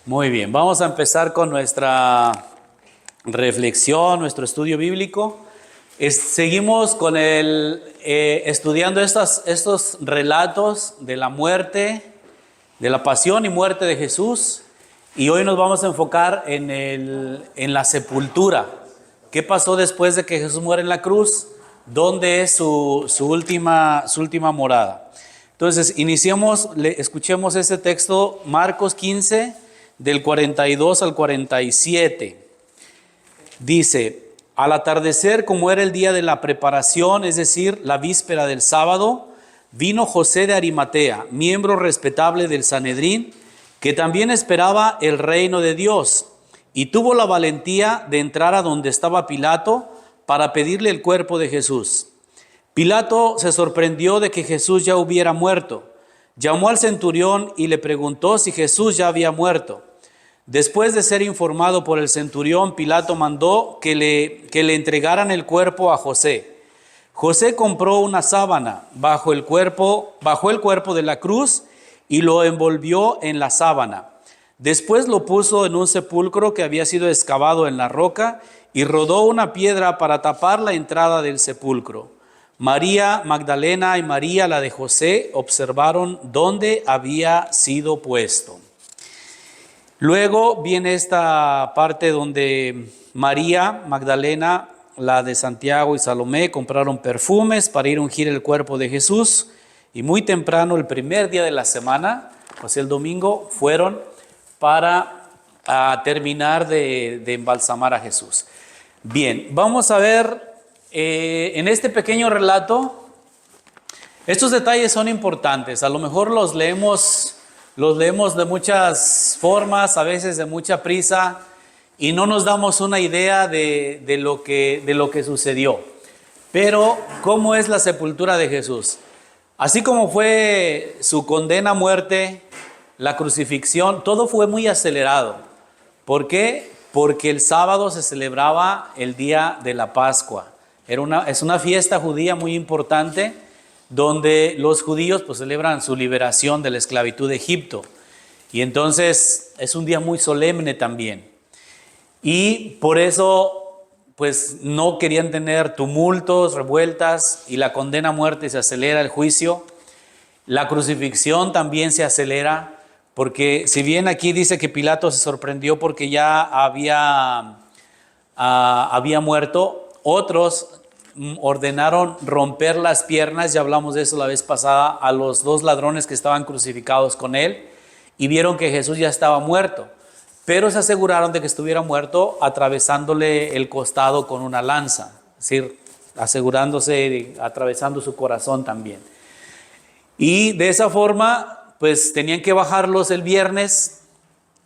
Muy bien, vamos a empezar con nuestra reflexión, nuestro estudio bíblico. Seguimos con estudiando estos relatos de la muerte, de la pasión y muerte de Jesús. Y hoy nos vamos a enfocar en la sepultura. ¿Qué pasó después de que Jesús muere en la cruz? ¿Dónde es su última morada? Entonces, escuchemos este texto, Marcos 15, del 42 al 47. Dice: al atardecer, como era el día de la preparación, es decir, la víspera del sábado, vino José de Arimatea, miembro respetable del Sanedrín, que también esperaba el reino de Dios, y tuvo la valentía de entrar a donde estaba Pilato para pedirle el cuerpo de Jesús. Pilato se sorprendió de que Jesús ya hubiera muerto. Llamó al centurión y le preguntó si Jesús ya había muerto. Después de ser informado por el centurión, Pilato mandó que le entregaran el cuerpo a José. José compró una sábana, bajó el cuerpo de la cruz y lo envolvió en la sábana. Después lo puso en un sepulcro que había sido excavado en la roca y rodó una piedra para tapar la entrada del sepulcro. María Magdalena y María, la de José, observaron dónde había sido puesto. Luego viene esta parte donde María Magdalena, la de Santiago y Salomé, compraron perfumes para ir a ungir el cuerpo de Jesús, y muy temprano, el primer día de la semana, pues el domingo, fueron para terminar de embalsamar a Jesús. Bien, vamos a ver en este pequeño relato, estos detalles son importantes. A lo mejor los leemos de muchas formas, a veces de mucha prisa, y no nos damos una idea de lo que sucedió. Pero, ¿cómo es la sepultura de Jesús? Así como fue su condena a muerte, la crucifixión, todo fue muy acelerado. ¿Por qué? Porque el sábado se celebraba el día de la Pascua. Es una fiesta judía muy importante, donde los judíos pues celebran su liberación de la esclavitud de Egipto. Y entonces es un día muy solemne también. Y por eso pues no querían tener tumultos, revueltas, y la condena a muerte se acelera el juicio. La crucifixión también se acelera, porque si bien aquí dice que Pilato se sorprendió porque ya había muerto, otros ordenaron romper las piernas, ya hablamos de eso la vez pasada, a los dos ladrones que estaban crucificados con él, y vieron que Jesús ya estaba muerto, pero se aseguraron de que estuviera muerto atravesándole el costado con una lanza, es decir, atravesando su corazón también. Y de esa forma, pues tenían que bajarlos el viernes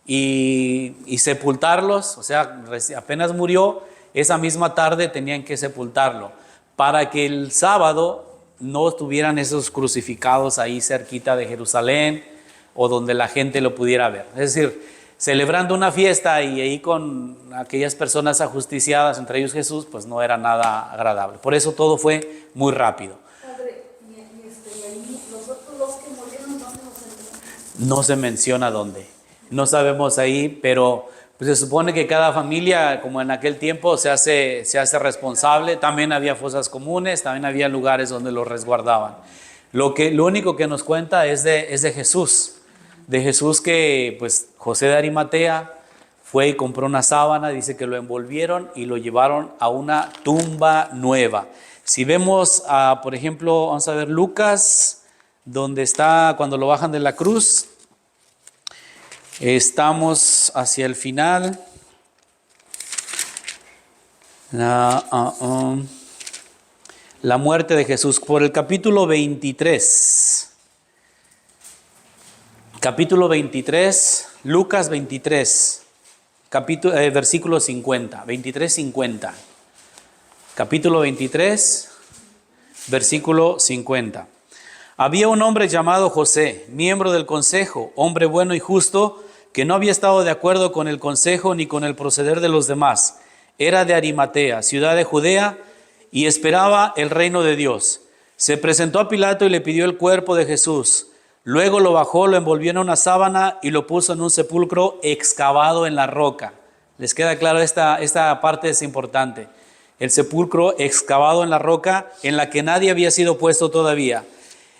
y sepultarlos, o sea, apenas murió, esa misma tarde tenían que sepultarlo, para que el sábado no estuvieran esos crucificados ahí cerquita de Jerusalén o donde la gente lo pudiera ver. Es decir, celebrando una fiesta y ahí con aquellas personas ajusticiadas, entre ellos Jesús, pues no era nada agradable. Por eso todo fue muy rápido. Padre, y ahí los otros dos que murieron, ¿dónde los enterraron? No se menciona dónde, no sabemos ahí, pero pues se supone que cada familia, como en aquel tiempo, se hace responsable. También había fosas comunes, también había lugares donde los resguardaban. Lo único que nos cuenta es de Jesús. De Jesús, que pues José de Arimatea fue y compró una sábana, dice que lo envolvieron y lo llevaron a una tumba nueva. Si vemos, por ejemplo, vamos a ver Lucas, donde está cuando lo bajan de la cruz. Estamos hacia el final. La muerte de Jesús, por el capítulo 23. Capítulo 23, Lucas 23, versículo 50, 23-50. Capítulo 23, versículo 50. Había un hombre llamado José, miembro del consejo, hombre bueno y justo, que no había estado de acuerdo con el consejo ni con el proceder de los demás. Era de Arimatea, ciudad de Judea, y esperaba el reino de Dios. Se presentó a Pilato y le pidió el cuerpo de Jesús. Luego lo bajó, lo envolvió en una sábana y lo puso en un sepulcro excavado en la roca. ¿Les queda claro? Esta parte es importante. El sepulcro excavado en la roca en la que nadie había sido puesto todavía.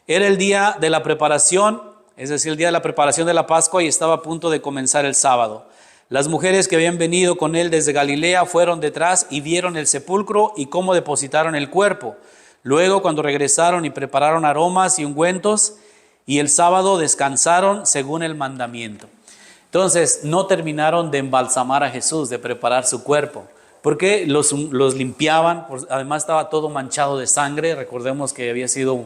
Era el día de la preparación, es decir, el día de la preparación de la Pascua, y estaba a punto de comenzar el sábado. Las mujeres que habían venido con él desde Galilea fueron detrás y vieron el sepulcro y cómo depositaron el cuerpo. Luego, cuando regresaron y prepararon aromas y ungüentos, y el sábado descansaron según el mandamiento. Entonces, no terminaron de embalsamar a Jesús, de preparar su cuerpo, porque los limpiaban. Además estaba todo manchado de sangre. Recordemos que había sido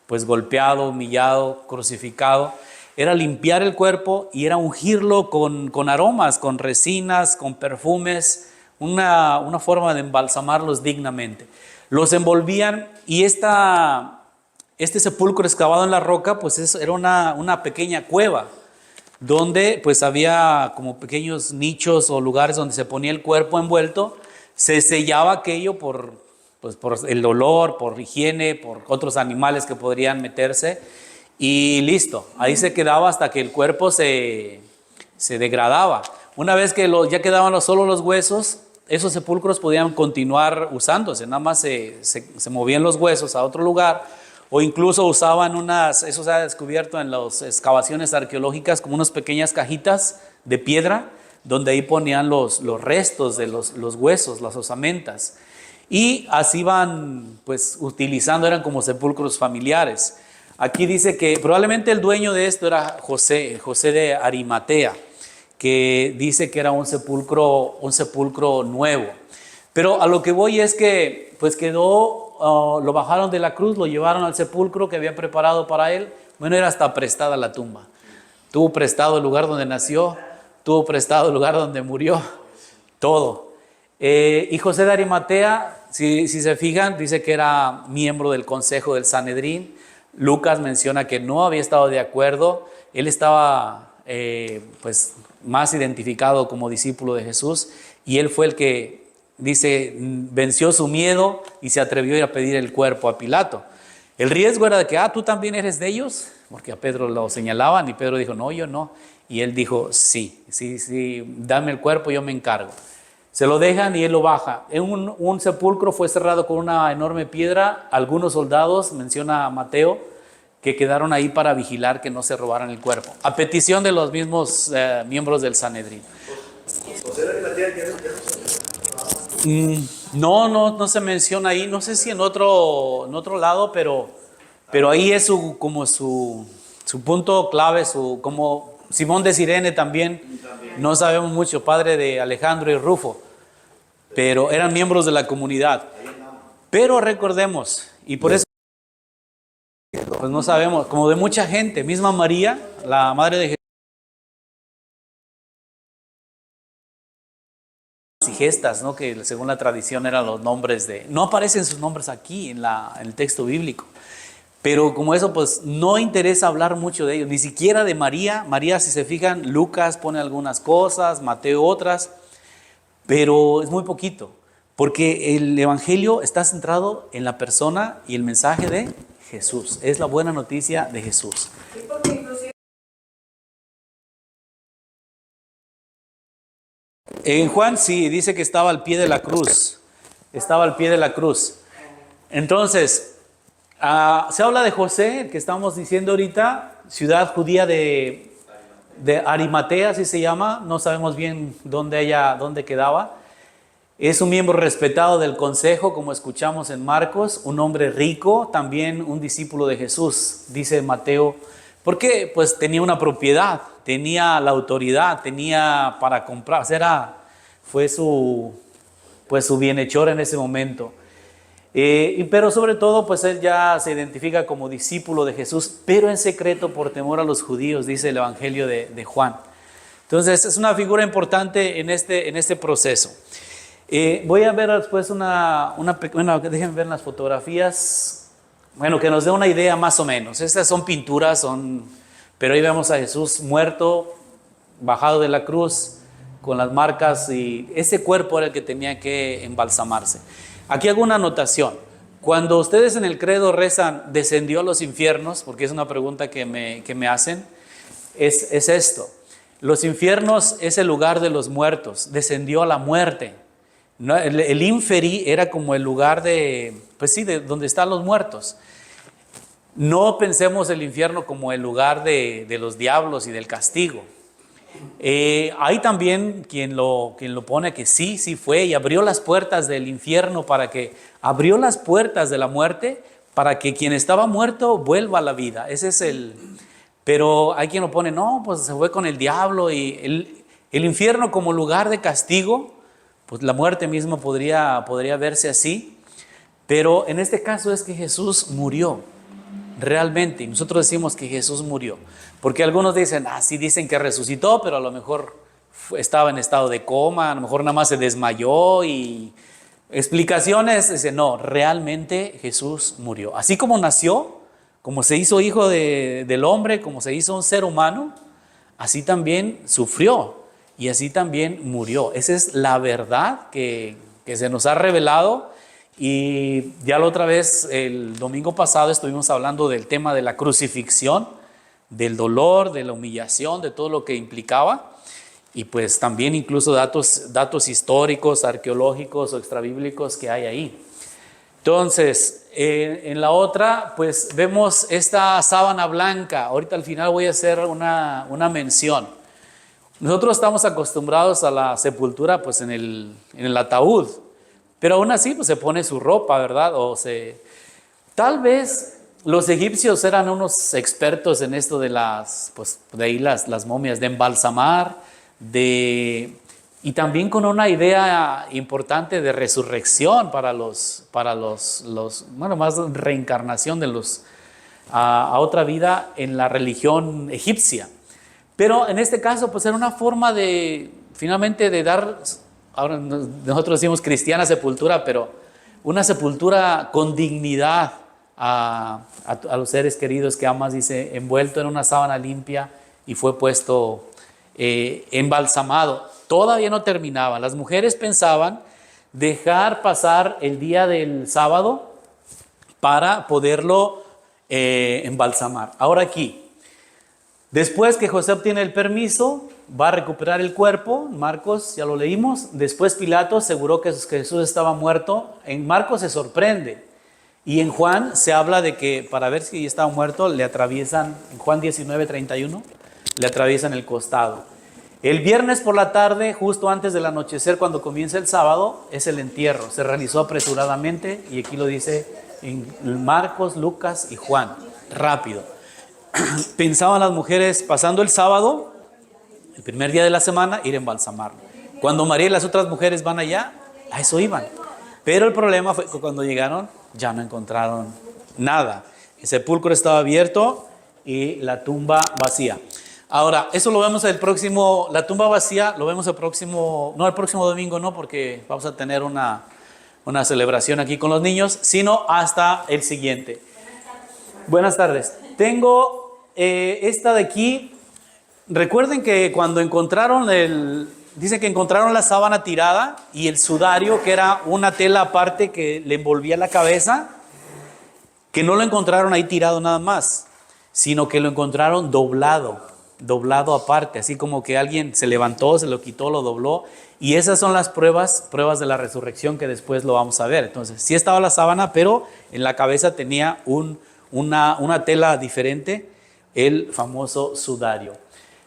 pues golpeado, humillado, crucificado. Era limpiar el cuerpo y era ungirlo con aromas, con resinas, con perfumes, una forma de embalsamarlos dignamente. Los envolvían, y este sepulcro excavado en la roca pues era una pequeña cueva, donde pues había como pequeños nichos o lugares donde se ponía el cuerpo envuelto. Se sellaba aquello por el olor, por higiene, por otros animales que podrían meterse, y listo, ahí se quedaba hasta que el cuerpo se degradaba. Una vez que ya quedaban solo los huesos, esos sepulcros podían continuar usándose, nada más se movían los huesos a otro lugar, o incluso usaban eso se ha descubierto en las excavaciones arqueológicas, como unas pequeñas cajitas de piedra, donde ahí ponían los restos de los huesos, las osamentas, y así van pues utilizando, eran como sepulcros familiares. Aquí dice que probablemente el dueño de esto era José de Arimatea, que dice que era un sepulcro nuevo. Pero a lo que voy es que pues lo bajaron de la cruz, lo llevaron al sepulcro que había preparado para él. Bueno, era hasta prestada la tumba. Tuvo prestado el lugar donde nació, tuvo prestado el lugar donde murió, todo. Y José de Arimatea, si se fijan, dice que era miembro del consejo del Sanedrín. Lucas menciona que no había estado de acuerdo. Él estaba pues más identificado como discípulo de Jesús, y él fue el que, dice, venció su miedo y se atrevió a ir a pedir el cuerpo a Pilato. El riesgo era de que, tú también eres de ellos, porque a Pedro lo señalaban, y Pedro dijo, no, yo no. Y él dijo, sí, dame el cuerpo, yo me encargo. Se lo dejan y él lo baja. Un sepulcro fue cerrado con una enorme piedra. Algunos soldados, menciona Mateo, que quedaron ahí para vigilar que no se robaran el cuerpo, a petición de los mismos miembros del Sanedrín. No se menciona ahí. No sé si en otro lado, pero ahí es como su punto clave, como Simón de Cirene también. No sabemos mucho, padre de Alejandro y Rufo, pero eran miembros de la comunidad. Pero recordemos, y por eso pues no sabemos, como de mucha gente, misma María, la madre de Jesús, y gestas, ¿no? Que según la tradición eran los nombres no aparecen sus nombres aquí en el texto bíblico, pero como eso pues no interesa hablar mucho de ellos, ni siquiera de María. María, si se fijan, Lucas pone algunas cosas, Mateo otras, pero es muy poquito, porque el evangelio está centrado en la persona y el mensaje de Jesús. Es la buena noticia de Jesús. En Juan sí, dice que estaba al pie de la cruz. Estaba al pie de la cruz. Entonces, se habla de José, el que estamos diciendo ahorita, ciudad judía de Arimatea, así se llama. No sabemos bien dónde quedaba. Es un miembro respetado del consejo, como escuchamos en Marcos, un hombre rico, también un discípulo de Jesús, dice Mateo, porque pues tenía una propiedad, tenía la autoridad, tenía para comprar, fue su bienhechor en ese momento. Pero sobre todo pues él ya se identifica como discípulo de Jesús, pero en secreto por temor a los judíos, dice el Evangelio de Juan. Entonces es una figura importante en este proceso. Voy a ver después déjenme ver las fotografías, que nos dé una idea más o menos. Estas son pinturas, pero ahí vemos a Jesús muerto, bajado de la cruz, con las marcas, y ese cuerpo era el que tenía que embalsamarse. Aquí hago una anotación. Cuando ustedes en el credo rezan, descendió a los infiernos, porque es una pregunta que me hacen, es esto. Los infiernos es el lugar de los muertos, descendió a la muerte. No, el inferi era como el lugar de, pues sí, de donde están los muertos. No pensemos el infierno como el lugar de los diablos y del castigo. Hay también quien lo pone que sí fue y abrió las puertas del infierno abrió las puertas de la muerte para que quien estaba muerto vuelva a la vida. Pero hay quien lo pone, no, pues se fue con el diablo y el infierno como lugar de castigo, pues la muerte misma podría verse así, pero en este caso es que Jesús murió. Realmente, y nosotros decimos que Jesús murió, porque algunos dicen, sí dicen que resucitó, pero a lo mejor estaba en estado de coma, a lo mejor nada más se desmayó y explicaciones, dicen, no, realmente Jesús murió. Así como nació, como se hizo hijo del hombre, como se hizo un ser humano, así también sufrió y así también murió. Esa es la verdad que se nos ha revelado. Y ya la otra vez, el domingo pasado, estuvimos hablando del tema de la crucifixión, del dolor, de la humillación, de todo lo que implicaba. Y pues también incluso datos históricos, arqueológicos o extrabíblicos que hay ahí. Entonces, en la otra, pues vemos esta sábana blanca. Ahorita al final voy a hacer una mención. Nosotros estamos acostumbrados a la sepultura pues en el ataúd. Pero aún así pues se pone su ropa, ¿verdad? Tal vez los egipcios eran unos expertos en esto de de ahí las momias, de embalsamar, y también con una idea importante de resurrección para más reencarnación de a otra vida en la religión egipcia. Pero en este caso pues era una forma finalmente de dar. Ahora nosotros decimos cristiana sepultura, pero una sepultura con dignidad a los seres queridos que amas, dice, envuelto en una sábana limpia y fue puesto embalsamado. Todavía no terminaba. Las mujeres pensaban dejar pasar el día del sábado para poderlo embalsamar. Ahora aquí, después que José obtiene el permiso, va a recuperar el cuerpo. Marcos, ya lo leímos. Después Pilato aseguró que Jesús estaba muerto. En Marcos se sorprende. Y en Juan se habla de que para ver si estaba muerto le atraviesan, en Juan 19:31, le atraviesan el costado. El viernes por la tarde, justo antes del anochecer, cuando comienza el sábado, es el entierro. Se realizó apresuradamente y aquí lo dice en Marcos, Lucas y Juan. Rápido. Pensaban las mujeres pasando el sábado, el primer día de la semana, ir a embalsamarlo. Cuando María y las otras mujeres van allá, a eso iban. Pero el problema fue que cuando llegaron ya no encontraron nada. El sepulcro estaba abierto y la tumba vacía. Ahora, eso lo vemos la tumba vacía lo vemos el próximo domingo, no, porque vamos a tener una celebración aquí con los niños, sino hasta el siguiente. Buenas tardes. Tengo esta de aquí. Recuerden que cuando dice que encontraron la sábana tirada y el sudario, que era una tela aparte que le envolvía la cabeza, que no lo encontraron ahí tirado nada más, sino que lo encontraron doblado aparte, así como que alguien se levantó, se lo quitó, lo dobló, y esas son las pruebas de la resurrección que después lo vamos a ver. Entonces, sí estaba la sábana, pero en la cabeza tenía una tela diferente, el famoso sudario.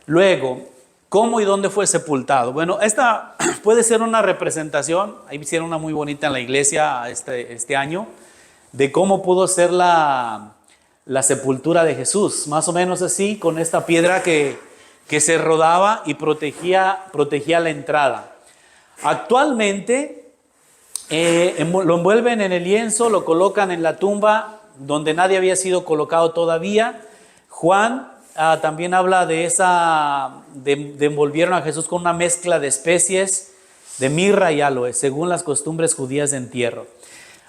Luego, ¿cómo y dónde fue sepultado? Bueno, esta puede ser una representación, ahí hicieron una muy bonita en la iglesia este año, de cómo pudo ser la sepultura de Jesús, más o menos así, con esta piedra que se rodaba y protegía la entrada. Actualmente lo envuelven en el lienzo, lo colocan en la tumba donde nadie había sido colocado todavía. Juan también habla de envolvieron a Jesús con una mezcla de especies, de mirra y aloe, según las costumbres judías de entierro.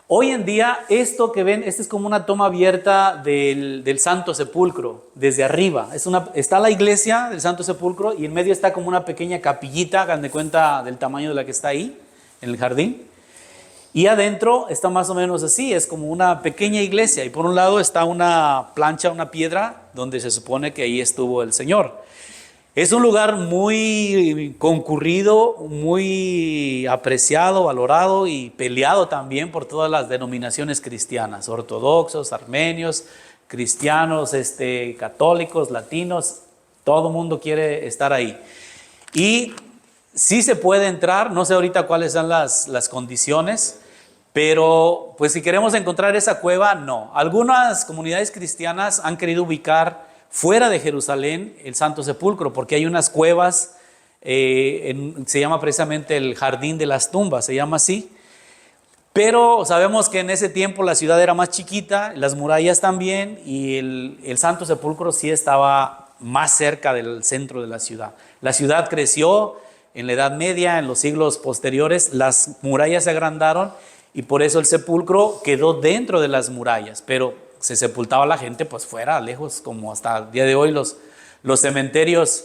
Hoy en día, esto que ven, es como una toma abierta del Santo Sepulcro, desde arriba. Está la iglesia del Santo Sepulcro y en medio está como una pequeña capillita, hagan de cuenta del tamaño de la que está ahí, en el jardín. Y adentro está más o menos así, es como una pequeña iglesia. Y por un lado está una plancha, una piedra, donde se supone que ahí estuvo el Señor. Es un lugar muy concurrido, muy apreciado, valorado y peleado también por todas las denominaciones cristianas, ortodoxos, armenios, cristianos, católicos, latinos, todo el mundo quiere estar ahí. Y sí se puede entrar, no sé ahorita cuáles son las condiciones, pero pues si queremos encontrar esa cueva, no. Algunas comunidades cristianas han querido ubicar fuera de Jerusalén el Santo Sepulcro, porque hay unas cuevas, se llama precisamente el Jardín de las Tumbas, se llama así. Pero sabemos que en ese tiempo la ciudad era más chiquita, las murallas también, y el Santo Sepulcro sí estaba más cerca del centro de la ciudad. La ciudad creció en la Edad Media, en los siglos posteriores, las murallas se agrandaron y por eso el sepulcro quedó dentro de las murallas, pero se sepultaba la gente pues fuera, lejos, como hasta el día de hoy los cementerios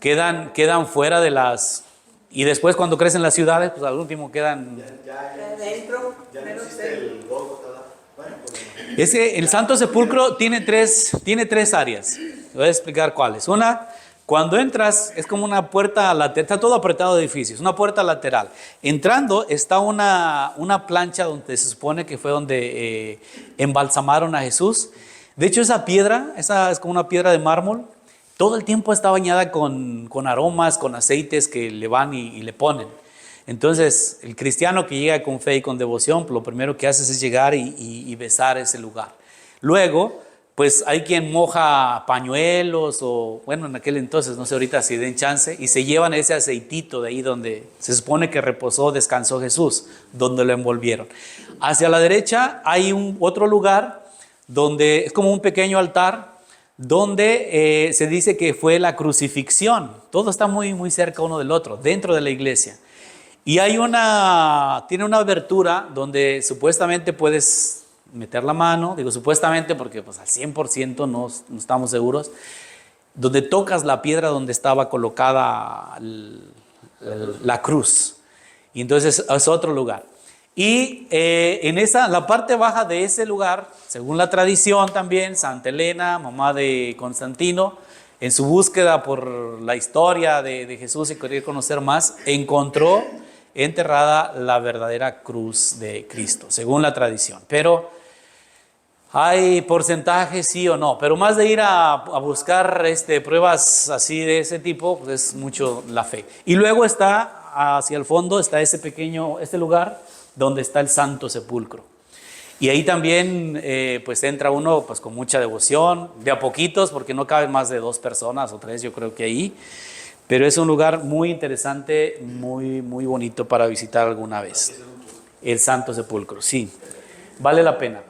quedan fuera de las... Y después cuando crecen las ciudades, pues al último quedan... Adentro, Ya no existe el Gólgota. Bueno, pues, Es que el Santo Sepulcro tiene tres áreas. Voy a explicar cuáles. Una, cuando entras, es como una puerta lateral, está todo apretado de edificios, una puerta lateral. Entrando está una plancha donde se supone que fue donde embalsamaron a Jesús. De hecho, esa piedra, esa es como una piedra de mármol, todo el tiempo está bañada con aromas, con aceites que le van y le ponen. Entonces, el cristiano que llega con fe y con devoción, lo primero que hace es llegar y besar ese lugar. Luego, pues hay quien moja pañuelos o, bueno, en aquel entonces, no sé ahorita si den chance, y se llevan ese aceitito de ahí donde se supone que reposó, descansó Jesús, donde lo envolvieron. Hacia la derecha hay otro lugar donde es como un pequeño altar, donde se dice que fue la crucifixión. Todo está muy, muy cerca uno del otro, dentro de la iglesia. Y tiene una abertura donde supuestamente puedes meter la mano, digo supuestamente porque pues al 100% no estamos seguros, donde tocas la piedra donde estaba colocada la cruz. Y entonces es otro lugar. Y la parte baja de ese lugar, según la tradición también, Santa Elena, mamá de Constantino, en su búsqueda por la historia de Jesús y querer conocer más, encontró enterrada la verdadera cruz de Cristo, según la tradición. Pero hay porcentajes sí o no, pero más de ir a buscar pruebas así de ese tipo, pues es mucho la fe. Y luego está hacia el fondo, está este lugar donde está el Santo Sepulcro. Y ahí también pues entra uno pues con mucha devoción, de a poquitos, porque no caben más de 2 personas o 3, yo creo que ahí. Pero es un lugar muy interesante, muy, muy bonito para visitar alguna vez. El Santo Sepulcro, sí, vale la pena.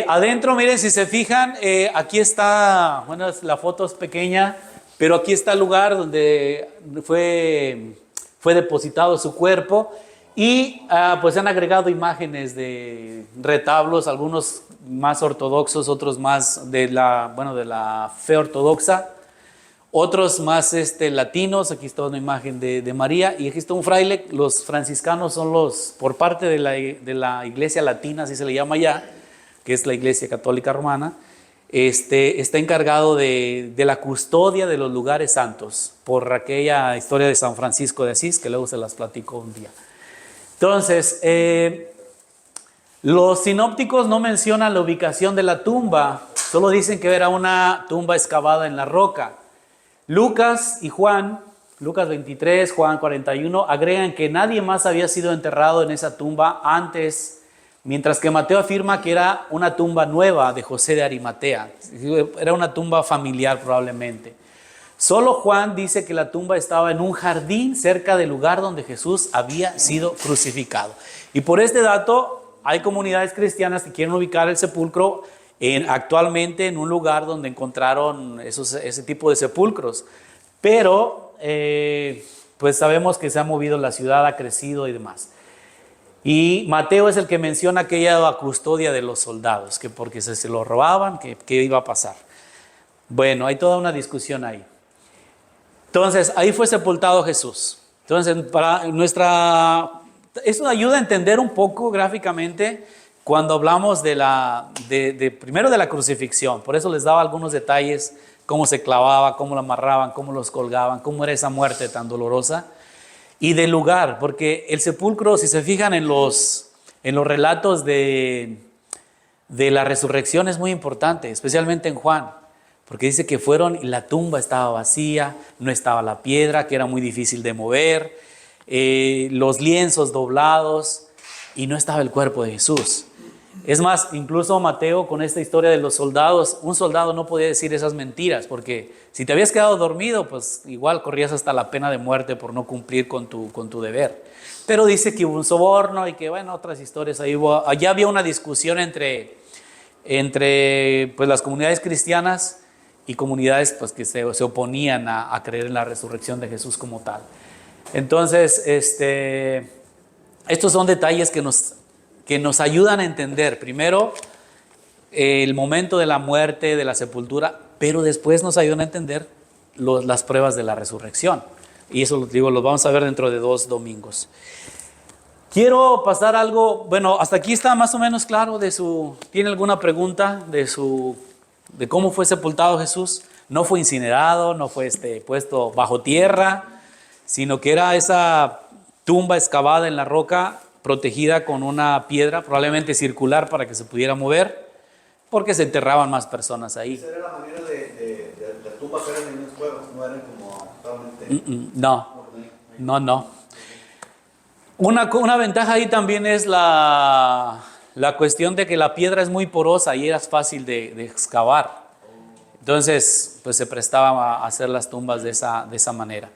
Adentro, miren, si se fijan, aquí está, bueno, la foto es pequeña, pero aquí está el lugar donde fue depositado su cuerpo. Y pues han agregado imágenes de retablos, algunos más ortodoxos, otros más de la fe ortodoxa, otros más latinos. Aquí está una imagen de María y aquí está un fraile. Los franciscanos son por parte de la iglesia latina, así se le llama ya, que es la iglesia católica romana. Está encargado de la custodia de los lugares santos por aquella historia de San Francisco de Asís, que luego se las platico un día. Entonces, los sinópticos no mencionan la ubicación de la tumba, solo dicen que era una tumba excavada en la roca. Lucas y Juan, Lucas 23, Juan 41, agregan que nadie más había sido enterrado en esa tumba antes, mientras que Mateo afirma que era una tumba nueva de José de Arimatea, era una tumba familiar probablemente. Solo Juan dice que la tumba estaba en un jardín cerca del lugar donde Jesús había sido crucificado. Y por este dato, hay comunidades cristianas que quieren ubicar el sepulcro actualmente en un lugar donde encontraron ese tipo de sepulcros. Pero, pues sabemos que se ha movido la ciudad, ha crecido y demás. Y Mateo es el que menciona aquella custodia de los soldados, que porque se lo robaban, que qué iba a pasar. Bueno, hay toda una discusión ahí. Entonces, ahí fue sepultado Jesús. Entonces, para nuestra Eso ayuda a entender un poco gráficamente cuando hablamos primero de la crucifixión. Por eso les daba algunos detalles, cómo se clavaba, cómo lo amarraban, cómo los colgaban, cómo era esa muerte tan dolorosa. Y del lugar, porque el sepulcro, si se fijan en los relatos de la resurrección, es muy importante, especialmente en Juan, porque dice que fueron y la tumba estaba vacía, no estaba la piedra, que era muy difícil de mover, los lienzos doblados, y no estaba el cuerpo de Jesús. Es más, incluso Mateo, con esta historia de los soldados, un soldado no podía decir esas mentiras, porque si te habías quedado dormido, pues igual corrías hasta la pena de muerte por no cumplir con tu deber. Pero dice que hubo un soborno y que, bueno, otras historias. Allá había una discusión entre pues, las comunidades cristianas y comunidades pues, que se oponían a creer en la resurrección de Jesús como tal. Entonces, estos son detalles que nos ayudan a entender, primero, el momento de la muerte, de la sepultura, pero después nos ayudan a entender las pruebas de la resurrección. Y eso, digo, lo vamos a ver dentro de 2 domingos. Quiero pasar algo, bueno, hasta aquí está más o menos claro ¿tiene alguna pregunta de cómo fue sepultado Jesús? No fue incinerado, no fue puesto bajo tierra, sino que era esa tumba excavada en la roca, protegida con una piedra, probablemente circular para que se pudiera mover, porque se enterraban más personas ahí. Esa era la manera de las tumbas eran en unas cuevas, no eran como totalmente... No. Una ventaja ahí también es la cuestión de que la piedra es muy porosa y era fácil de excavar. Entonces, pues se prestaba a hacer las tumbas de esa manera.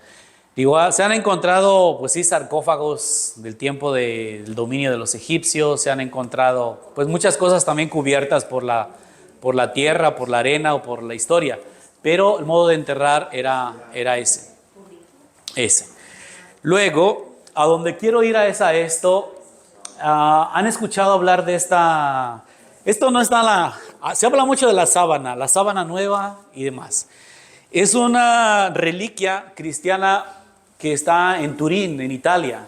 Igual se han encontrado, pues sí, sarcófagos del tiempo del dominio de los egipcios, se han encontrado, pues muchas cosas también cubiertas por la tierra, por la arena o por la historia, pero el modo de enterrar era ese. Luego, a donde quiero ir han escuchado hablar de esto no está se habla mucho de la sábana nueva y demás. Es una reliquia cristiana que está en Turín, en Italia,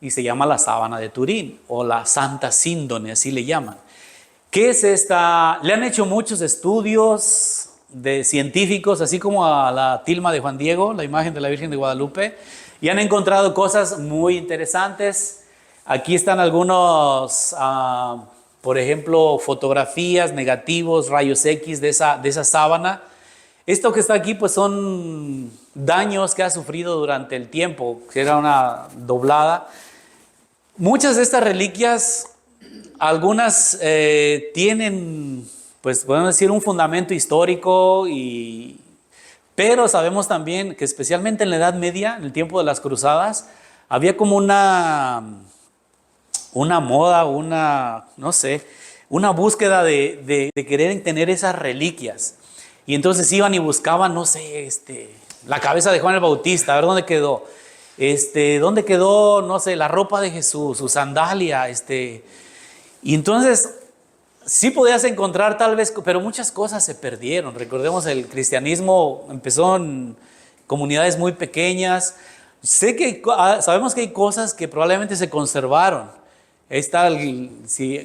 y se llama la sábana de Turín, o la Santa Síndone, así le llaman. ¿Qué es esta? Le han hecho muchos estudios de científicos, así como a la tilma de Juan Diego, la imagen de la Virgen de Guadalupe, y han encontrado cosas muy interesantes. Aquí están algunos, por ejemplo, fotografías, negativos, rayos X de esa sábana. Esto que está aquí pues son daños que ha sufrido durante el tiempo, que era una doblada. Muchas de estas reliquias, algunas tienen, pues podemos decir, un fundamento histórico, pero sabemos también que especialmente en la Edad Media, en el tiempo de las cruzadas, había como una moda, no sé, una búsqueda de querer tener esas reliquias. Y entonces iban y buscaban, no sé, la cabeza de Juan el Bautista, a ver dónde quedó. ¿Dónde quedó, no sé, la ropa de Jesús, su sandalia? Y entonces sí podías encontrar tal vez, pero muchas cosas se perdieron. Recordemos, el cristianismo empezó en comunidades muy pequeñas. Sabemos que hay cosas que probablemente se conservaron.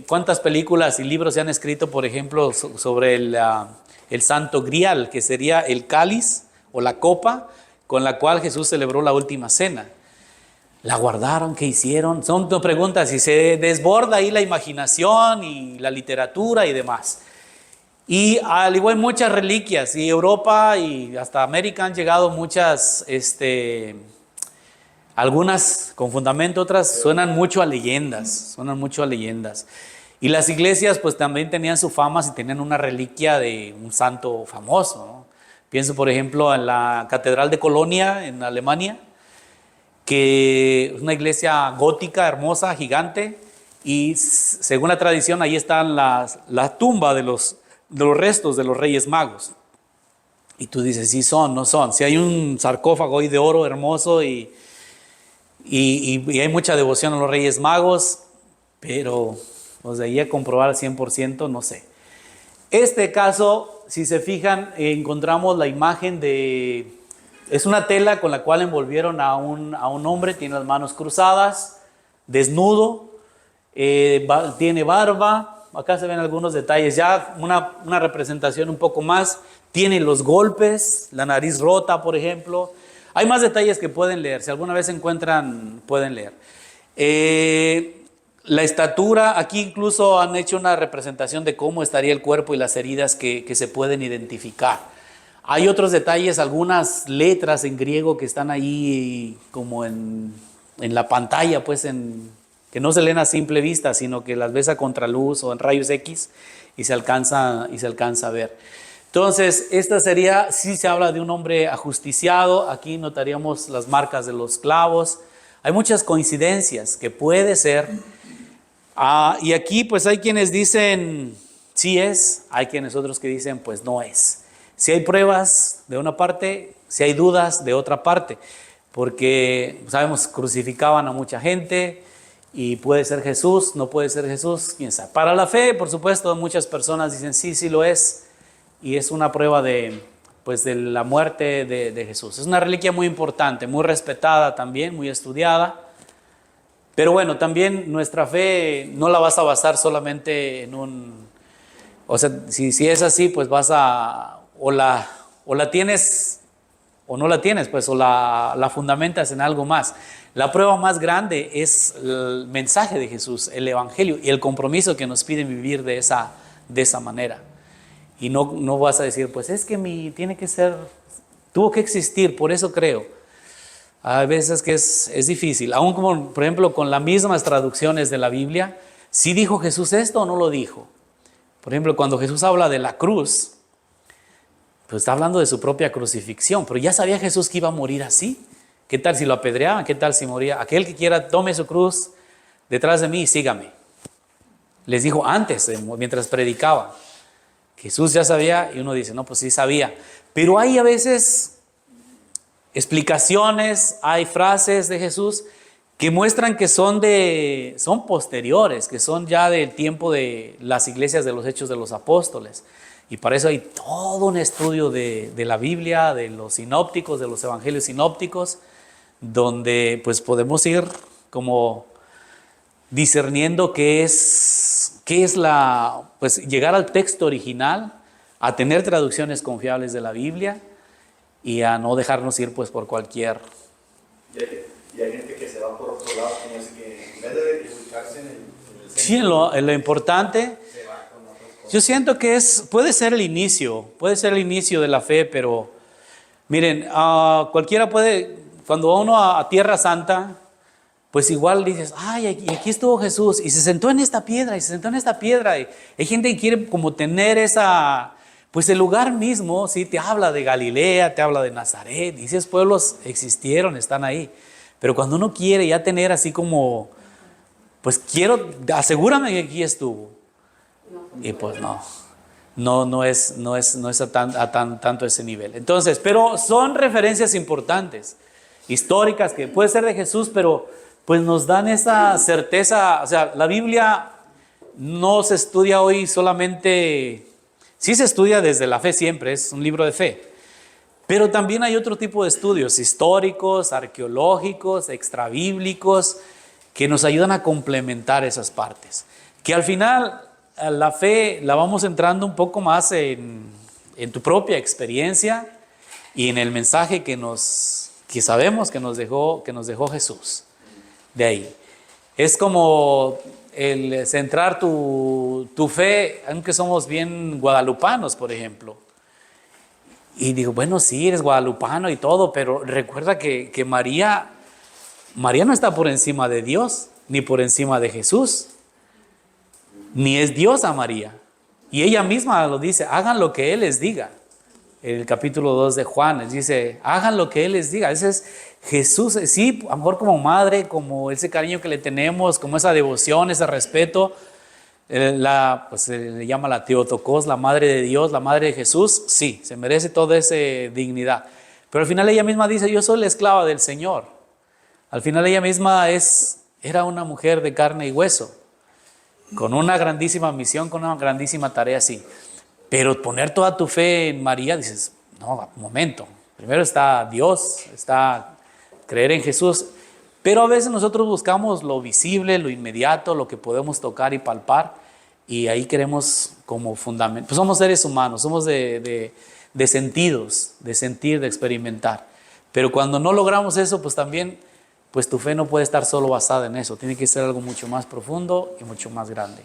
¿Cuántas películas y libros se han escrito, por ejemplo, sobre el Santo Grial, que sería el cáliz o la copa con la cual Jesús celebró la última cena? ¿La guardaron? ¿Qué hicieron? Son preguntas y se desborda ahí la imaginación y la literatura y demás. Y al igual muchas reliquias, y Europa y hasta América han llegado muchas, algunas con fundamento, otras suenan mucho a leyendas, Y las iglesias pues también tenían su fama si tenían una reliquia de un santo famoso, ¿no? Pienso por ejemplo en la Catedral de Colonia en Alemania, que es una iglesia gótica, hermosa, gigante, y según la tradición ahí están la tumba de los restos de los Reyes Magos. Y tú dices, sí son, no son. Si hay un sarcófago ahí de oro hermoso y hay mucha devoción a los Reyes Magos, pero pues de ahí a comprobar al 100%, no sé. Este caso, si se fijan, encontramos la imagen es una tela con la cual envolvieron a un hombre, tiene las manos cruzadas, desnudo, tiene barba, acá se ven algunos detalles, ya una representación un poco más, tiene los golpes, la nariz rota, por ejemplo. Hay más detalles que pueden leer, si alguna vez se encuentran, pueden leer. La estatura, aquí incluso han hecho una representación de cómo estaría el cuerpo y las heridas que se pueden identificar. Hay otros detalles, algunas letras en griego que están ahí como en la pantalla, pues que no se leen a simple vista, sino que las ves a contraluz o en rayos X y se alcanza a ver. Entonces, esta sería, sí se habla de un hombre ajusticiado, aquí notaríamos las marcas de los clavos. Hay muchas coincidencias que puede ser. Y aquí pues hay quienes dicen sí es, hay quienes otros que dicen pues no es. Si hay pruebas de una parte, si hay dudas de otra parte, porque sabemos crucificaban a mucha gente y puede ser Jesús, no puede ser Jesús, quién sabe. Para la fe, por supuesto, muchas personas dicen sí, sí lo es, y es una prueba de la muerte de Jesús. Es una reliquia muy importante, muy respetada también, muy estudiada. Pero bueno, también nuestra fe no la vas a basar solamente en o sea, si es así, pues o la tienes o no la tienes, pues o la fundamentas en algo más. La prueba más grande es el mensaje de Jesús, el evangelio y el compromiso que nos piden vivir de esa manera. Y no vas a decir, pues es que tuvo que existir, por eso creo. Hay veces que es difícil, aún como por ejemplo con las mismas traducciones de la Biblia, ¿sí dijo Jesús esto o no lo dijo? Por ejemplo, cuando Jesús habla de la cruz, pues está hablando de su propia crucifixión, pero ya sabía Jesús que iba a morir así. ¿Qué tal si lo apedreaban? ¿Qué tal si moría? Aquel que quiera tome su cruz detrás de mí y sígame. Les dijo antes, mientras predicaba. Jesús ya sabía y uno dice, no, pues sí sabía. Pero hay a veces explicaciones, hay frases de Jesús que muestran que son posteriores, que son ya del tiempo de las iglesias de los Hechos de los Apóstoles. Y para eso hay todo un estudio de la Biblia, de los sinópticos, de los evangelios sinópticos, donde pues podemos ir como discerniendo pues llegar al texto original, a tener traducciones confiables de la Biblia y a no dejarnos ir pues por cualquier. Y hay gente que se va por otro lado, como es que en vez de ubicarse en el centro, Sí, en lo importante, se va con otras cosas. yo siento que puede ser el inicio de la fe, pero miren, cualquiera puede, cuando va uno a Tierra Santa, pues igual dices, ay, aquí estuvo Jesús y se sentó en esta piedra y se sentó en esta piedra. Y hay gente que quiere como tener pues el lugar mismo, sí, te habla de Galilea, te habla de Nazaret, y esos pueblos existieron, están ahí. Pero cuando uno quiere ya tener así como, pues asegúrame que aquí estuvo. Y pues no es tanto ese nivel. Entonces, pero son referencias importantes, históricas, que puede ser de Jesús, pero pues nos dan esa certeza. O sea, la Biblia no se estudia hoy solamente, sí se estudia desde la fe siempre, es un libro de fe. Pero también hay otro tipo de estudios históricos, arqueológicos, extrabíblicos, que nos ayudan a complementar esas partes. Que al final la fe la vamos entrando un poco más en tu propia experiencia y en el mensaje que sabemos que nos dejó Jesús. De ahí. Es como el centrar tu fe, aunque somos bien guadalupanos, por ejemplo. Y digo, bueno, sí, eres guadalupano y todo, pero recuerda que María no está por encima de Dios, ni por encima de Jesús, ni es diosa María. Y ella misma lo dice, hagan lo que Él les diga. En el capítulo 2 de Juan, les dice, hagan lo que Él les diga. Ese es Jesús, sí, a lo mejor como madre, como ese cariño que le tenemos, como esa devoción, ese respeto. Pues se le llama la Teotocos, la madre de Dios, la madre de Jesús, sí, se merece toda esa dignidad. Pero al final ella misma dice, yo soy la esclava del Señor. Al final ella misma era una mujer de carne y hueso, con una grandísima misión, con una grandísima tarea, sí. Pero poner toda tu fe en María, dices, no, un momento. Primero está Dios, está creer en Jesús. Pero a veces nosotros buscamos lo visible, lo inmediato, lo que podemos tocar y palpar, y ahí queremos como fundamento. Pues somos seres humanos, somos de sentidos, de sentir, de experimentar. Pero cuando no logramos eso, pues también, pues tu fe no puede estar solo basada en eso. Tiene que ser algo mucho más profundo y mucho más grande.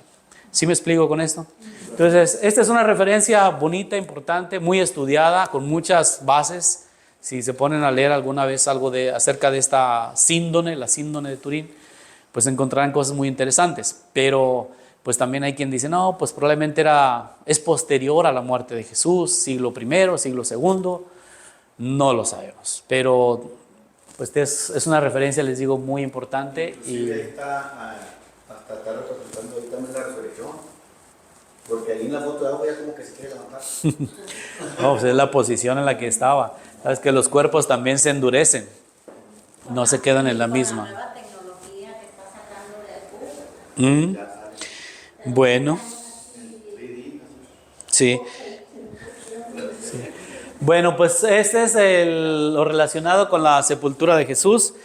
¿Sí me explico con esto? Entonces, esta es una referencia bonita, importante, muy estudiada, con muchas bases. Si se ponen a leer alguna vez algo acerca de esta síndone, la síndone de Turín, pues encontrarán cosas muy interesantes. Pero pues también hay quien dice, no, pues probablemente es posterior a la muerte de Jesús, siglo I, siglo II, no lo sabemos. Pero pues es una referencia, les digo, muy importante. Y ahí hasta está representando ahí también la resurrección, porque ahí en la foto de agua ya como que se quiere levantar. No, pues es la posición en la que estaba. Sabes que los cuerpos también se endurecen, no se quedan en la misma. La nueva tecnología que está sacando de algo. Bueno, sí. Bueno, pues este es lo relacionado con la sepultura de Jesús.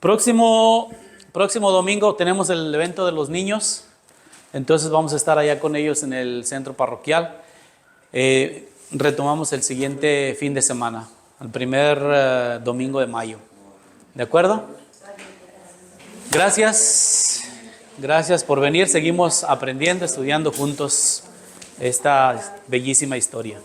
Próximo domingo tenemos el evento de los niños, entonces vamos a estar allá con ellos en el centro parroquial. Retomamos el siguiente fin de semana, el primer domingo de mayo. ¿De acuerdo? Gracias por venir. Seguimos aprendiendo, estudiando juntos esta bellísima historia.